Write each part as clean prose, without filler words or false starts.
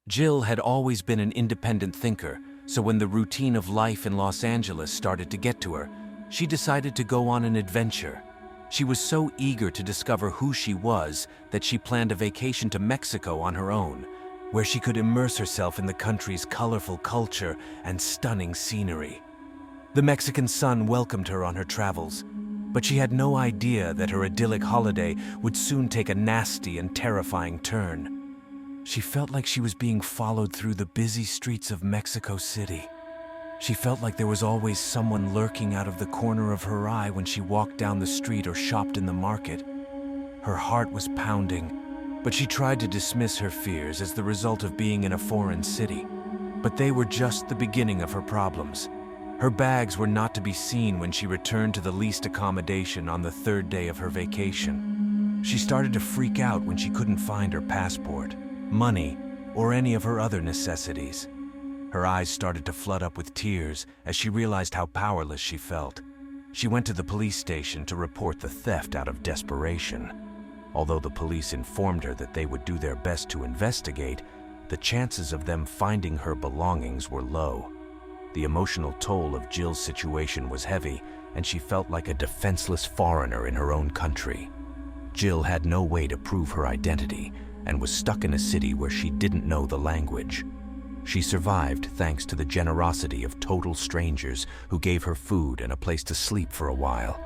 Jill had always been an independent thinker, so when the routine of life in Los Angeles started to get to her, she decided to go on an adventure. She was so eager to discover who she was that she planned a vacation to Mexico on her own, where she could immerse herself in the country's colorful culture and stunning scenery. The Mexican sun welcomed her on her travels, but she had no idea that her idyllic holiday would soon take a nasty and terrifying turn. She felt like she was being followed through the busy streets of Mexico City. She felt like there was always someone lurking out of the corner of her eye when she walked down the street or shopped in the market. Her heart was pounding, but she tried to dismiss her fears as the result of being in a foreign city. But they were just the beginning of her problems. Her bags were not to be seen when she returned to the leased accommodation on the third day of her vacation. She started to freak out when she couldn't find her passport, money, or any of her other necessities. Her eyes started to flood up with tears as she realized how powerless she felt. She went to the police station to report the theft out of desperation. Although the police informed her that they would do their best to investigate, the chances of them finding her belongings were low. The emotional toll of Jill's situation was heavy, and she felt like a defenseless foreigner in her own country. Jill had no way to prove her identity and was stuck in a city where she didn't know the language. She survived thanks to the generosity of total strangers who gave her food and a place to sleep for a while.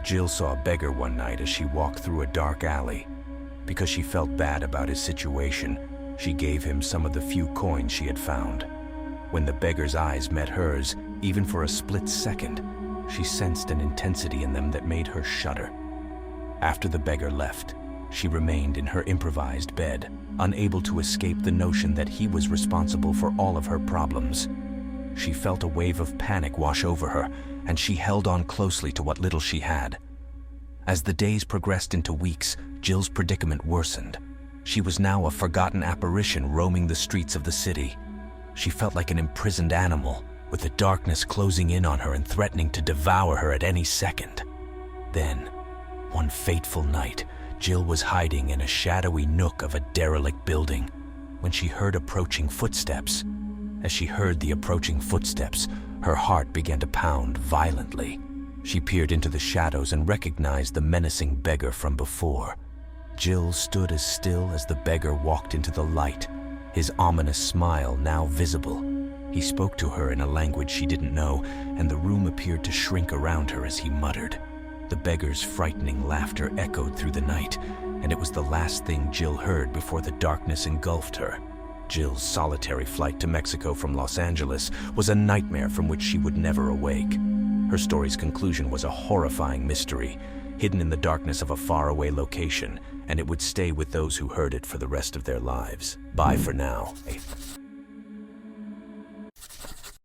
Jill saw a beggar one night as she walked through a dark alley. Because she felt bad about his situation, she gave him some of the few coins she had found. When the beggar's eyes met hers, even for a split second, she sensed an intensity in them that made her shudder. After the beggar left, she remained in her improvised bed, unable to escape the notion that he was responsible for all of her problems. She felt a wave of panic wash over her, and she held on closely to what little she had. As the days progressed into weeks, Jill's predicament worsened. She was now a forgotten apparition roaming the streets of the city. She felt like an imprisoned animal, with the darkness closing in on her and threatening to devour her at any second. Then, one fateful night, Jill was hiding in a shadowy nook of a derelict building when she heard approaching footsteps. As she heard the approaching footsteps, her heart began to pound violently. She peered into the shadows and recognized the menacing beggar from before. Jill stood as still as the beggar walked into the light, his ominous smile now visible. He spoke to her in a language she didn't know, and the room appeared to shrink around her as he muttered. The beggar's frightening laughter echoed through the night, and it was the last thing Jill heard before the darkness engulfed her. Jill's solitary flight to Mexico from Los Angeles was a nightmare from which she would never awake. Her story's conclusion was a horrifying mystery, hidden in the darkness of a faraway location, and it would stay with those who heard it for the rest of their lives. Bye for now.